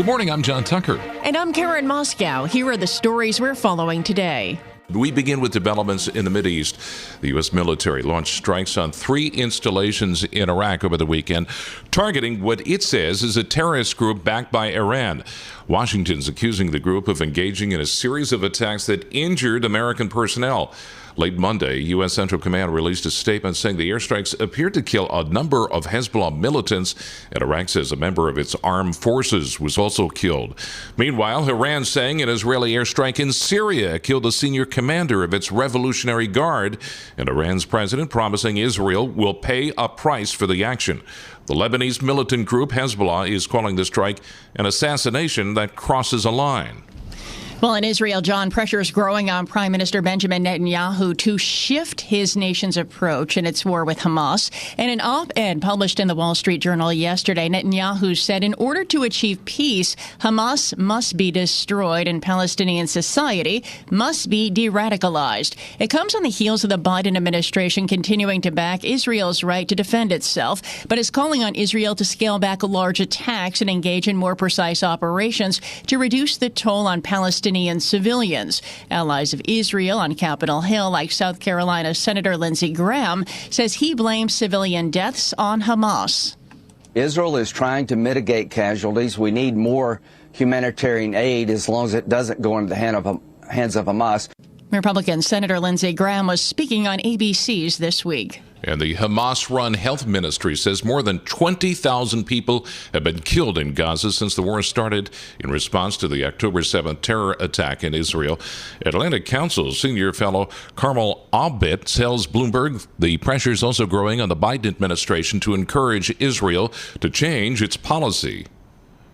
Good morning, I'm John Tucker. And I'm Karen Moscow. Here are the stories we're following today. We begin with developments in the Mideast. The U.S. military launched strikes on 3 installations in Iraq over the weekend, targeting what it says is a terrorist group backed by Iran. Washington's accusing the group of engaging in a series of attacks that injured American personnel. Late Monday, U.S. Central Command released a statement saying the airstrikes appeared to kill a number of Hezbollah militants, and Iraq says a member of its armed forces was also killed. Meanwhile, Iran saying an Israeli airstrike in Syria killed a senior commander of its Revolutionary Guard, and Iran's president promising Israel will pay a price for the action. The Lebanese militant group Hezbollah is calling the strike an assassination that crosses a line. Well, in Israel, John, pressure is growing on Prime Minister Benjamin Netanyahu to shift his nation's approach in its war with Hamas. In an op-ed published in the Wall Street Journal yesterday, Netanyahu said in order to achieve peace, Hamas must be destroyed and Palestinian society must be de-radicalized. It comes on the heels of the Biden administration continuing to back Israel's right to defend itself, but is calling on Israel to scale back large attacks and engage in more precise operations to reduce the toll on Palestinian civilians. Allies of Israel on Capitol Hill, like South Carolina Senator Lindsey Graham, says he blames civilian deaths on Hamas. Israel is trying to mitigate casualties. We need more humanitarian aid as long as it doesn't go into the hands of Hamas. Republican Senator Lindsey Graham was speaking on ABC's This Week. And the Hamas-run health ministry says more than 20,000 people have been killed in Gaza since the war started in response to the October 7th terror attack in Israel. Atlantic Council senior fellow Carmel Abit tells Bloomberg the pressure is also growing on the Biden administration to encourage Israel to change its policy.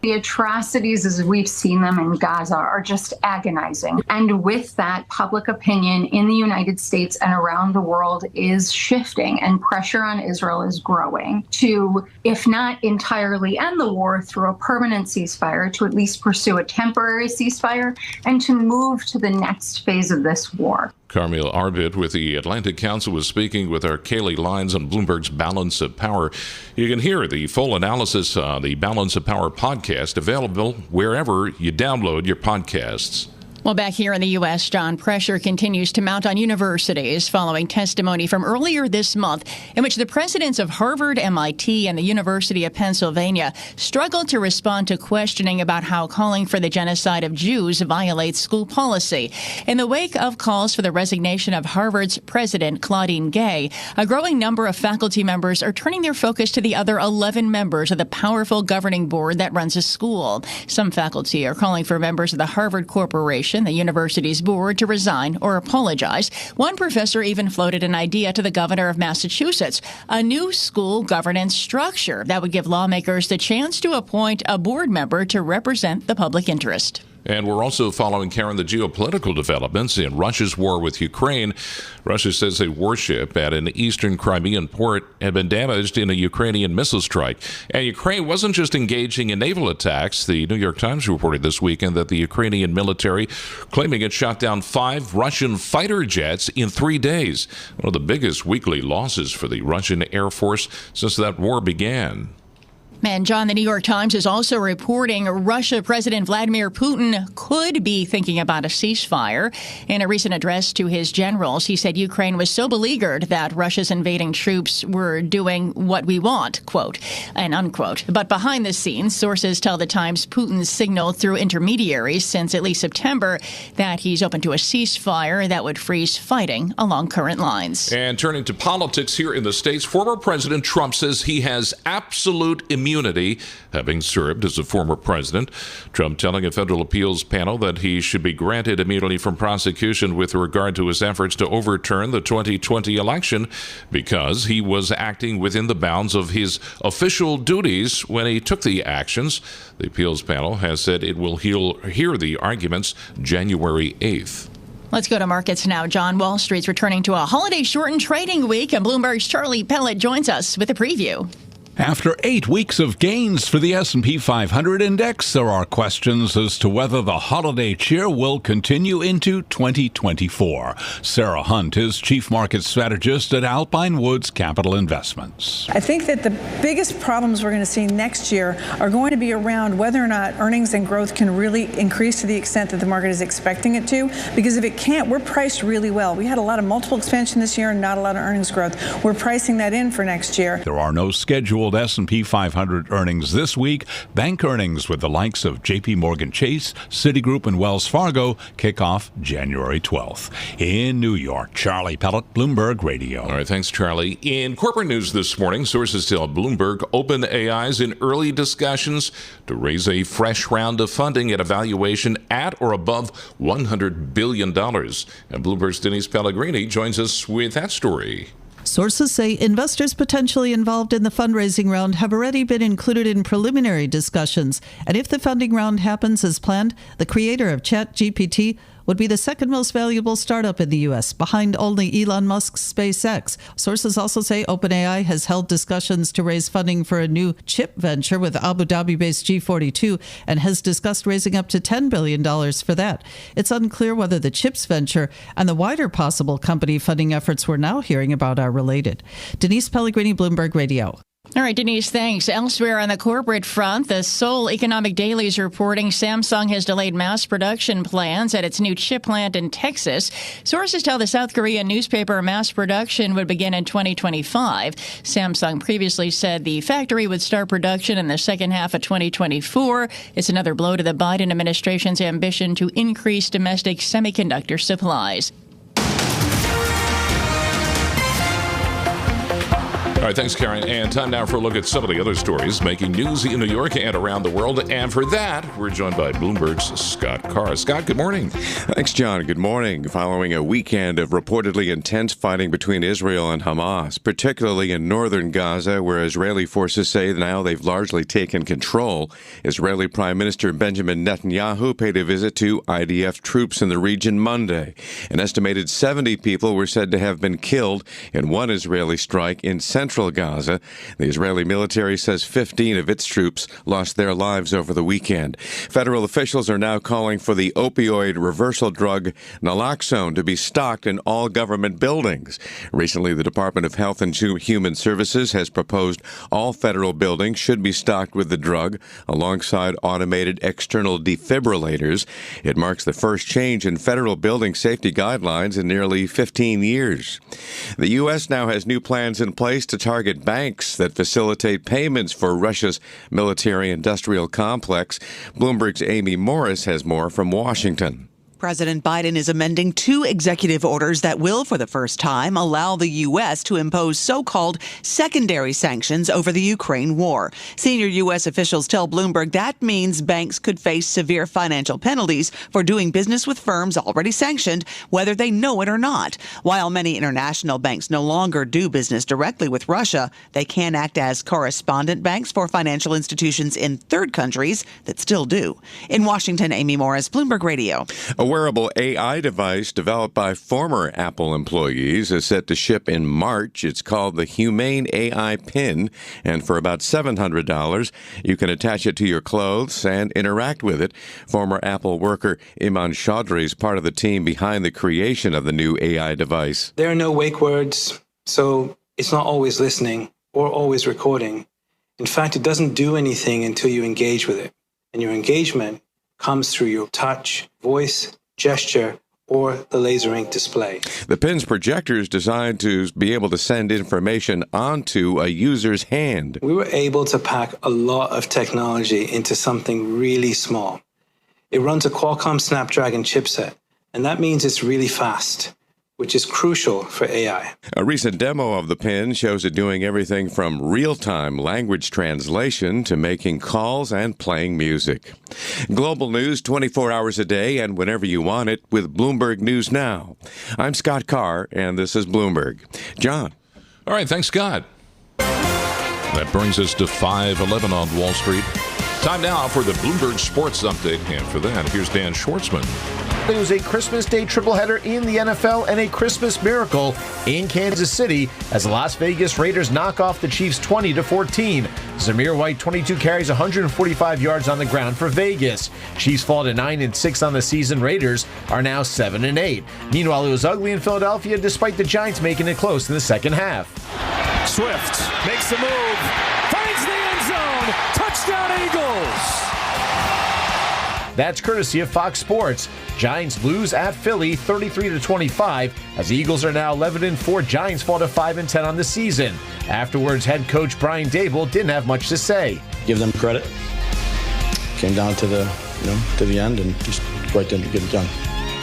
The atrocities as we've seen them in Gaza are just agonizing. And with that, public opinion in the United States and around the world is shifting, and pressure on Israel is growing to, if not entirely end the war through a permanent ceasefire, to at least pursue a temporary ceasefire and to move to the next phase of this war. Carmel Arbit with the Atlantic Council was speaking with our Kaylee Lyons on Bloomberg's Balance of Power. You can hear the full analysis on the Balance of Power podcast, available wherever you download your podcasts. Well, back here in the U.S., John, pressure continues to mount on universities following testimony from earlier this month in which the presidents of Harvard, MIT, and the University of Pennsylvania struggled to respond to questioning about how calling for the genocide of Jews violates school policy. In the wake of calls for the resignation of Harvard's president, Claudine Gay, a growing number of faculty members are turning their focus to the other 11 members of the powerful governing board that runs a school. Some faculty are calling for members of the Harvard Corporation, the university's board, to resign or apologize. One professor even floated an idea to the governor of Massachusetts, a new school governance structure that would give lawmakers the chance to appoint a board member to represent the public interest. And we're also following, Karen, the geopolitical developments in Russia's war with Ukraine. Russia says a warship at an eastern Crimean port had been damaged in a Ukrainian missile strike. And Ukraine wasn't just engaging in naval attacks. The New York Times reported this weekend that the Ukrainian military claiming it shot down 5 Russian fighter jets in 3 days. One of the biggest weekly losses for the Russian Air Force since that war began. And John, the New York Times is also reporting Russia President Vladimir Putin could be thinking about a ceasefire. In a recent address to his generals, he said Ukraine was so beleaguered that Russia's invading troops were doing what we want, quote and unquote. But behind the scenes, sources tell the Times Putin signaled through intermediaries since at least September that he's open to a ceasefire that would freeze fighting along current lines. And turning to politics here in the States, former President Trump says he has absolute immunity, having served as a former president. Trump telling a federal appeals panel that he should be granted immunity from prosecution with regard to his efforts to overturn the 2020 election because he was acting within the bounds of his official duties when he took the actions. The appeals panel has said it will hear the arguments January 8th. Let's go to markets now. John, Wall Street's returning to a holiday-shortened trading week, and Bloomberg's Charlie Pellet joins us with a preview. After 8 weeks of gains for the S&P 500 index, there are questions as to whether the holiday cheer will continue into 2024. Sarah Hunt is Chief Market Strategist at Alpine Woods Capital Investments. I think that the biggest problems we're going to see next year are going to be around whether or not earnings and growth can really increase to the extent that the market is expecting it to. Because if it can't, we're priced really well. We had a lot of multiple expansion this year and not a lot of earnings growth. We're pricing that in for next year. There are no scheduled S&P 500 earnings this week. Bank earnings with the likes of J.P. Morgan Chase, Citigroup, and Wells Fargo kick off January 12th. In New York, Charlie Pellet, Bloomberg Radio. All right, thanks, Charlie. In corporate news this morning, sources tell Bloomberg OpenAI is in early discussions to raise a fresh round of funding at a valuation at or above $100 billion. And Bloomberg's Denise Pellegrini joins us with that story. Sources say investors potentially involved in the fundraising round have already been included in preliminary discussions. And if the funding round happens as planned, the creator of ChatGPT would be the second most valuable startup in the U.S., behind only Elon Musk's SpaceX. Sources also say OpenAI has held discussions to raise funding for a new chip venture with Abu Dhabi-based G42 and has discussed raising up to $10 billion for that. It's unclear whether the chips venture and the wider possible company funding efforts we're now hearing about are related. Denise Pellegrini, Bloomberg Radio. All right, Denise, thanks. Elsewhere on the corporate front, the Seoul Economic Daily is reporting Samsung has delayed mass production plans at its new chip plant in Texas. Sources tell the South Korean newspaper mass production would begin in 2025. Samsung previously said the factory would start production in the second half of 2024. It's another blow to the Biden administration's ambition to increase domestic semiconductor supplies. All right, thanks, Karen. And time now for a look at some of the other stories making news in New York and around the world. And for that, we're joined by Bloomberg's Scott Carr. Scott, good morning. Thanks, John. Good morning. Following a weekend of reportedly intense fighting between Israel and Hamas, particularly in northern Gaza, where Israeli forces say now they've largely taken control, Israeli Prime Minister Benjamin Netanyahu paid a visit to IDF troops in the region Monday. An estimated 70 people were said to have been killed in one Israeli strike in central Gaza. The Israeli military says 15 of its troops lost their lives over the weekend. Federal officials are now calling for the opioid reversal drug naloxone to be stocked in all government buildings. Recently, the Department of Health and Human Services has proposed all federal buildings should be stocked with the drug alongside automated external defibrillators. It marks the first change in federal building safety guidelines in nearly 15 years. The U.S. now has new plans in place to target banks that facilitate payments for Russia's military-industrial complex. Bloomberg's Amy Morris has more from Washington. President Biden is amending two executive orders that will, for the first time, allow the U.S. to impose so-called secondary sanctions over the Ukraine war. Senior U.S. officials tell Bloomberg that means banks could face severe financial penalties for doing business with firms already sanctioned, whether they know it or not. While many international banks no longer do business directly with Russia, they can act as correspondent banks for financial institutions in third countries that still do. In Washington, Amy Morris, Bloomberg Radio. A wearable AI device developed by former Apple employees is set to ship in March. It's called the Humane AI Pin, and for about $700, you can attach it to your clothes and interact with it. Former Apple worker Iman Chaudhry is part of the team behind the creation of the new AI device. There are no wake words, so it's not always listening or always recording. In fact, it doesn't do anything until you engage with it, and your engagement comes through your touch, voice, gesture, or the laser ink display. The pin's projector is designed to be able to send information onto a user's hand. We were able to pack a lot of technology into something really small. It runs a Qualcomm Snapdragon chipset, and that means it's really fast, which is crucial for AI. A recent demo of the pin shows it doing everything from real-time language translation to making calls and playing music. Global news 24 hours a day and whenever you want it with Bloomberg News Now. I'm Scott Carr, and this is Bloomberg. John. All right, thanks, Scott. That brings us to 5:11 on Wall Street. Time now for the Bloomberg Sports Update. And for that, here's Dan Schwartzman. It was a Christmas Day tripleheader in the NFL and a Christmas miracle in Kansas City as the Las Vegas Raiders knock off the Chiefs 20-14. Zamir White, 22 carries, 145 yards on the ground for Vegas. Chiefs fall to 9-6 on the season. Raiders are now 7-8. Meanwhile, it was ugly in Philadelphia despite the Giants making it close in the second half. Swift makes the move, finds the end zone, touchdown Eagles! That's courtesy of Fox Sports. Giants lose at Philly 33-25 as the Eagles are now 11-4. Giants fall to 5-10 on the season. Afterwards, head coach Brian Daboll didn't have much to say. Give them credit. Came down to the end and just right then to get it done.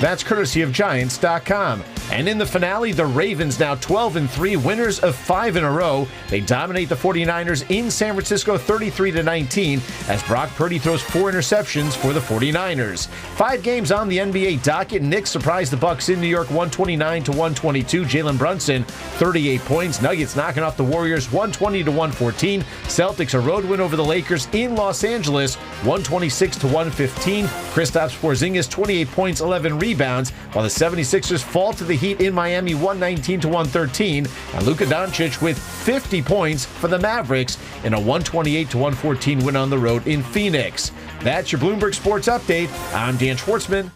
That's courtesy of Giants.com. And in the finale, the Ravens now 12-3, winners of 5 in a row. They dominate the 49ers in San Francisco 33-19 as Brock Purdy throws 4 interceptions for the 49ers. 5 games on the NBA docket. Knicks surprised the Bucks in New York 129-122. Jalen Brunson, 38 points. Nuggets knocking off the Warriors 120-114. Celtics a road win over the Lakers in Los Angeles 126-115. Kristaps Porzingis, 28 points, 11 rebounds, while the 76ers fall to the Heat in Miami 119-113, and Luka Doncic with 50 points for the Mavericks in a 128-114 win on the road in Phoenix. That's your Bloomberg Sports Update. I'm Dan Schwartzman.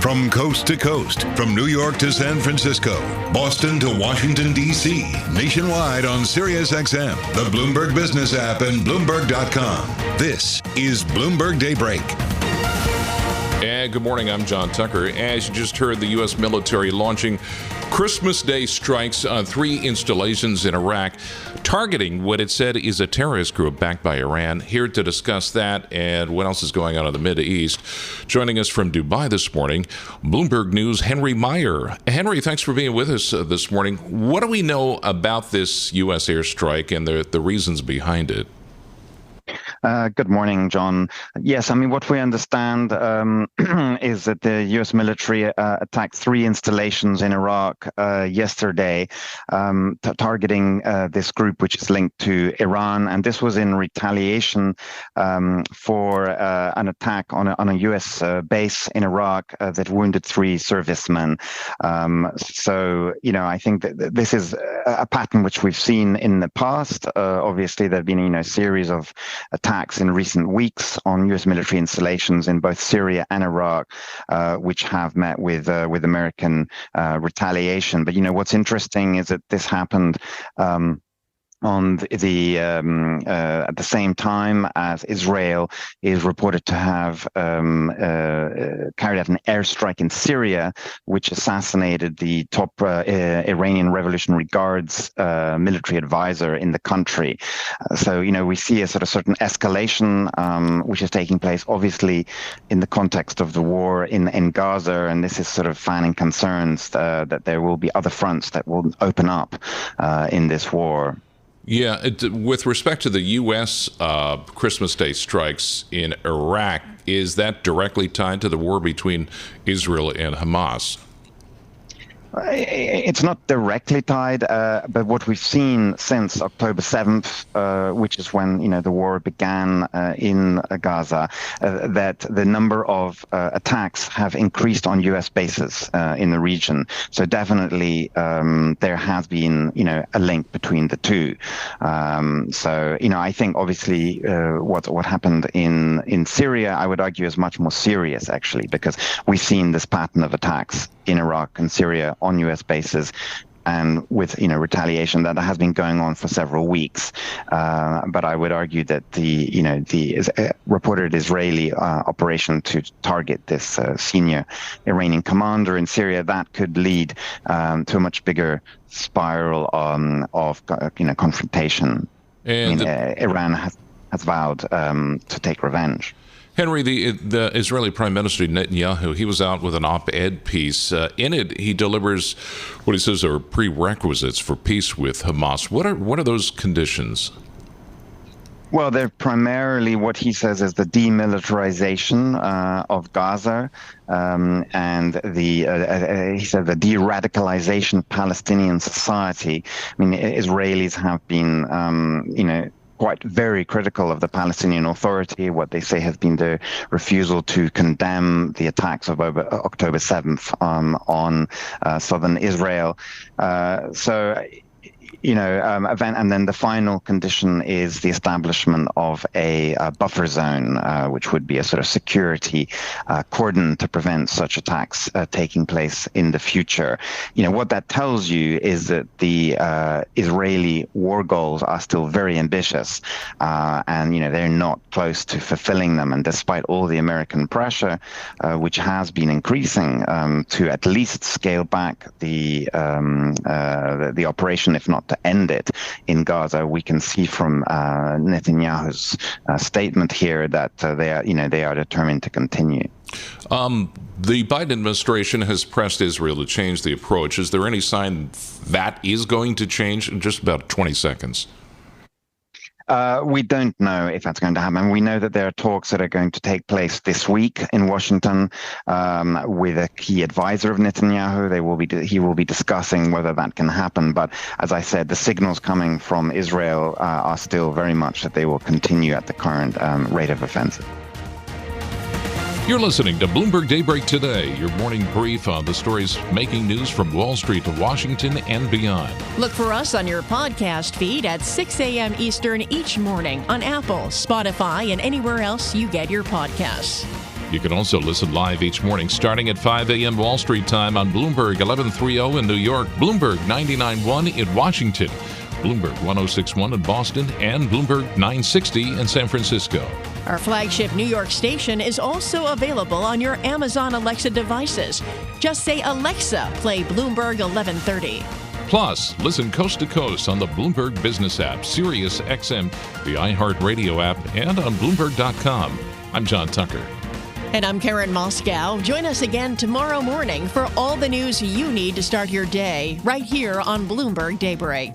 From coast to coast, from New York to San Francisco, Boston to Washington, D.C., nationwide on SiriusXM, the Bloomberg Business app, and Bloomberg.com. This is Bloomberg Daybreak. And good morning, I'm John Tucker. As you just heard, the U.S. military launching Christmas Day strikes on 3 installations in Iraq, targeting what it said is a terrorist group backed by Iran. Here to discuss that and what else is going on in the Middle East, joining us from Dubai this morning, Bloomberg News' Henry Meyer. Henry, thanks for being with us this morning. What do we know about this U.S. airstrike and the reasons behind it? Good morning, John. Yes, I mean, what we understand is that the U.S. military attacked 3 installations in Iraq yesterday, targeting this group, which is linked to Iran. And this was in retaliation for an attack on a U.S. base in Iraq that wounded 3 servicemen. So, I think that this is a pattern which we've seen in the past. Obviously, there have been, a series of attacks in recent weeks on U.S. military installations in both Syria and Iraq, which have met with American retaliation. But what's interesting is that this happened on the at the same time as Israel is reported to have carried out an airstrike in Syria, which assassinated the top Iranian Revolutionary Guard's military advisor in the country. So we see a sort of certain escalation which is taking place, obviously, in the context of the war in Gaza, and this is sort of fanning concerns that there will be other fronts that will open up in this war. Yeah, with respect to the U.S. Christmas Day strikes in Iraq, is that directly tied to the war between Israel and Hamas? It's not directly tied, but what we've seen since October 7th, which is when the war began in Gaza, that the number of attacks have increased on U.S. bases in the region. So definitely there has been a link between the two. So I think obviously what happened in Syria, I would argue, is much more serious actually, because we've seen this pattern of attacks in Iraq and Syria on U.S. bases, and with retaliation that has been going on for several weeks. But I would argue that the reported Israeli operation to target this senior Iranian commander in Syria, that could lead to a much bigger spiral of confrontation. And Iran has vowed to take revenge. Henry, the Israeli Prime Minister Netanyahu, he was out with an op-ed piece. In it, he delivers what he says are prerequisites for peace with Hamas. What are those conditions? Well, they're primarily what he says is the demilitarization of Gaza, and he said the de-radicalization of Palestinian society. I mean, Israelis have been, very critical of the Palestinian Authority, what they say has been the refusal to condemn the attacks of October 7th on southern Israel. Event, and then the final condition is the establishment of a buffer zone, which would be a sort of security cordon to prevent such attacks taking place in the future. What that tells you is that the Israeli war goals are still very ambitious, and they're not close to fulfilling them. And despite all the American pressure, which has been increasing to at least scale back the operation, if not to end it in Gaza, we can see from Netanyahu's statement here that they are determined to continue. The Biden administration has pressed Israel to change the approach. Is there any sign that is going to change? In just about 20 seconds. We don't know if that's going to happen. We know that there are talks that are going to take place this week in Washington with a key advisor of Netanyahu. He will be discussing whether that can happen. But as I said, the signals coming from Israel are still very much that they will continue at the current rate of offensive. You're listening to Bloomberg Daybreak Today, your morning brief on the stories making news from Wall Street to Washington and beyond. Look for us on your podcast feed at 6 a.m. Eastern each morning on Apple, Spotify, and anywhere else you get your podcasts. You can also listen live each morning starting at 5 a.m. Wall Street time on Bloomberg 1130 in New York, Bloomberg 99.1 in Washington, Bloomberg 106.1 in Boston, and Bloomberg 960 in San Francisco. Our flagship New York station is also available on your Amazon Alexa devices. Just say, Alexa, play Bloomberg 1130. Plus, listen coast to coast on the Bloomberg Business app, Sirius XM, the iHeartRadio app, and on Bloomberg.com. I'm John Tucker. And I'm Karen Moscow. Join us again tomorrow morning for all the news you need to start your day right here on Bloomberg Daybreak.